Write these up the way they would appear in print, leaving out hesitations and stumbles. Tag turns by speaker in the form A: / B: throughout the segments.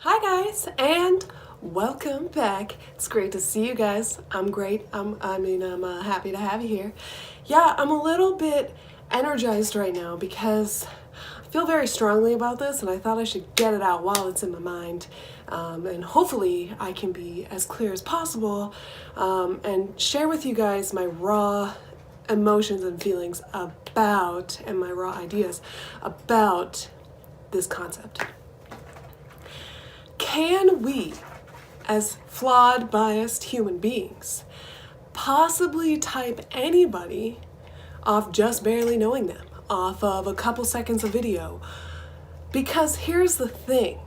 A: Hi guys, and welcome back. It's great to see you guys. I'm great. I'm happy to have you here. Yeah, I'm a little bit energized right now because I feel very strongly about this, and I thought I should get it out while it's in my mind. And hopefully I can be as clear as possible and share with you guys my raw emotions and feelings about, and my raw ideas about this concept. Can we, as flawed, biased human beings, possibly type anybody off just barely knowing them, off of a couple seconds of video? Because here's the thing.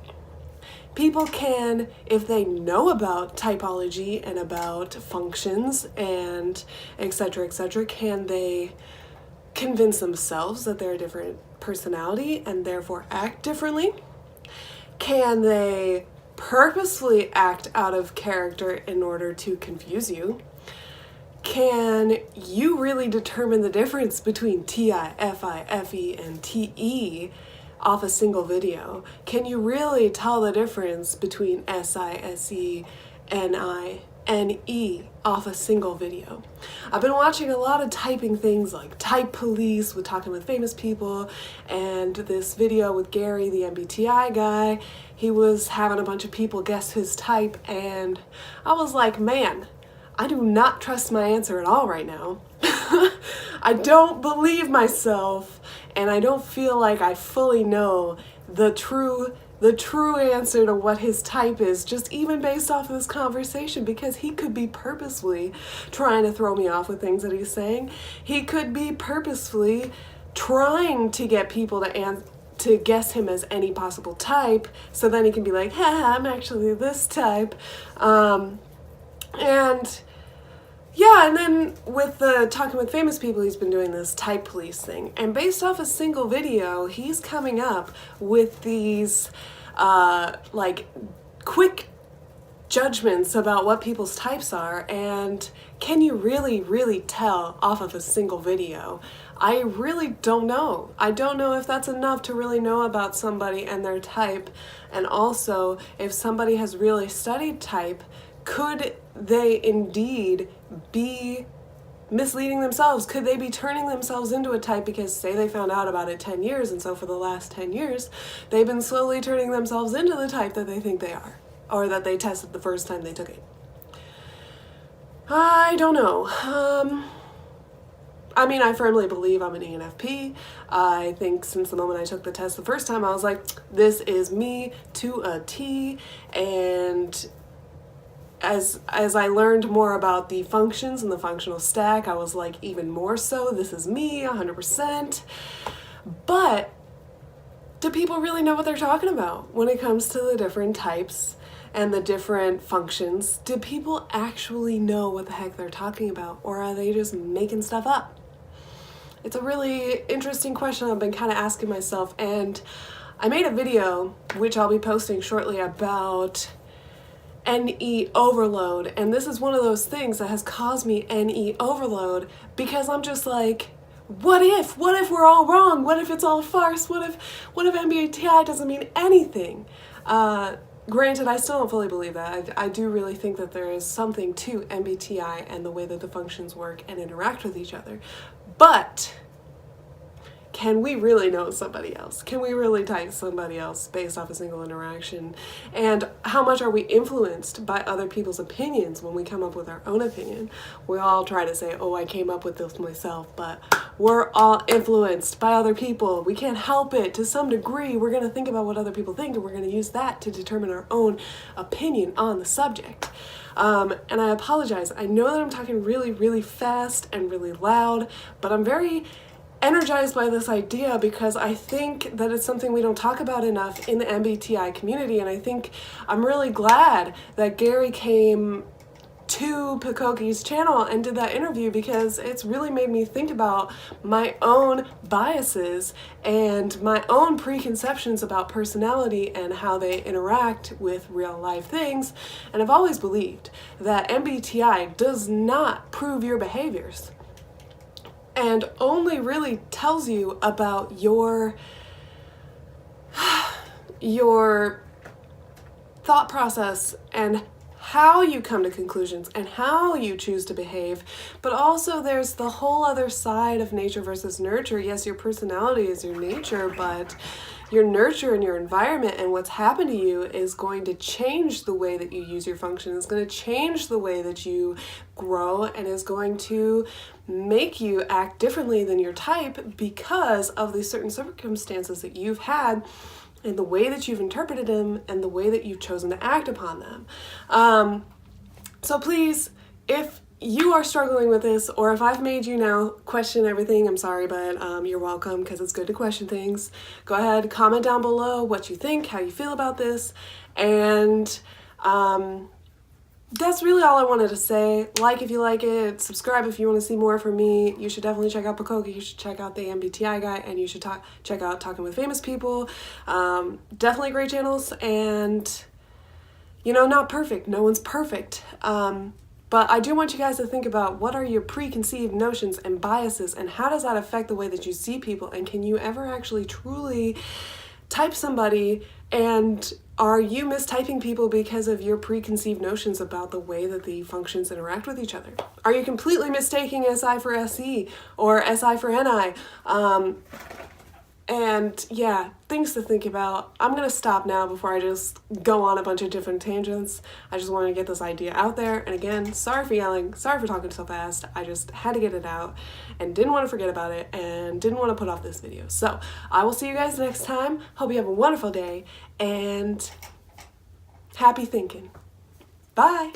A: People can, if they know about typology and about functions and etc., can they convince themselves that they're a different personality and therefore act differently? Can they purposefully act out of character in order to confuse you? Can you really determine the difference between TI, FI, FE, and TE off a single video? Can you really tell the difference between SI, SE, NI, NE off a single video? I've been watching a lot of typing things like Type Police with Talking with Famous People, and this video with Gary, the MBTI guy. He was having a bunch of people guess his type, and I was like, man, I do not trust my answer at all right now. I don't believe myself, and I don't feel like I fully know the true answer to what his type is, just even based off of this conversation, because he could be purposefully trying to throw me off with things that he's saying. He could be purposefully trying to get people to guess him as any possible type, so then he can be like, ha, I'm actually this type. And yeah, and then with the Talking with Famous People, he's been doing this Type Police thing. And based off a single video, he's coming up with these quick judgments about what people's types are. And can you really tell off of a single video? I really don't know. I don't know if that's enough to really know about somebody and their type. And also, if somebody has really studied type, could they indeed be misleading themselves? Could they be turning themselves into a type because, say, they found out about it 10 years, and so for the last 10 years, they've been slowly turning themselves into the type that they think they are, or that they tested the first time they took it? I don't know. I mean, I firmly believe I'm an ENFP. I think since the moment I took the test the first time, I was like, this is me to a T, and as I learned more about the functions and the functional stack, I was like, even more so, this is me, 100%. But do people really know what they're talking about when it comes to the different types and the different functions? Do people actually know what the heck they're talking about, or are they just making stuff up? It's a really interesting question I've been kind of asking myself, and I made a video, which I'll be posting shortly, about NE overload, and this is one of those things that has caused me NE overload, because I'm just like, what if we're all wrong? What if it's all a farce? What if MBTI doesn't mean anything? Granted, I still don't fully believe that. I do really think that there is something to MBTI and the way that the functions work and interact with each other, but can we really know somebody else? Can we really type somebody else based off a single interaction? And how much are we influenced by other people's opinions when we come up with our own opinion? We all try to say, oh, I came up with this myself, but we're all influenced by other people. We can't help it. To some degree, we're going to think about what other people think, and we're going to use that to determine our own opinion on the subject. And I apologize. I know that I'm talking really fast and really loud, but I'm very energized by this idea because I think that it's something we don't talk about enough in the MBTI community, and I think I'm really glad that Gary came to Pekoki's channel and did that interview, because it's really made me think about my own biases and my own preconceptions about personality and how they interact with real life things. And I've always believed that MBTI does not prove your behaviors, and only really tells you about your thought process and how you come to conclusions and how you choose to behave. But also there's the whole other side of nature versus nurture. Yes, your personality is your nature, but your nurture and your environment and what's happened to you is going to change the way that you use your function. It's going to change the way that you grow and is going to make you act differently than your type because of these certain circumstances that you've had and the way that you've interpreted them and the way that you've chosen to act upon them. So please, if you are struggling with this, or if I've made you now question everything, I'm sorry, but you're welcome, because it's good to question things. Go ahead, comment down below what you think, how you feel about this, and that's really all I wanted to say. Like if you like it, subscribe if you want to see more from me. You should definitely check out Pacoka, you should check out the MBTI guy, and you should check out Talking with Famous People. Definitely great channels, and you know, not perfect, no one's perfect. But I do want you guys to think about what are your preconceived notions and biases, and how does that affect the way that you see people, and can you ever actually truly type somebody, and are you mistyping people because of your preconceived notions about the way that the functions interact with each other? Are you completely mistaking SI for SE or SI for NI? And yeah, things to think about. I'm gonna stop now before I just go on a bunch of different tangents. I just wanted to get this idea out there. And again, sorry for yelling, sorry for talking so fast. I just had to get it out and didn't want to forget about it and didn't want to put off this video. So I will see you guys next time. Hope you have a wonderful day and happy thinking. Bye.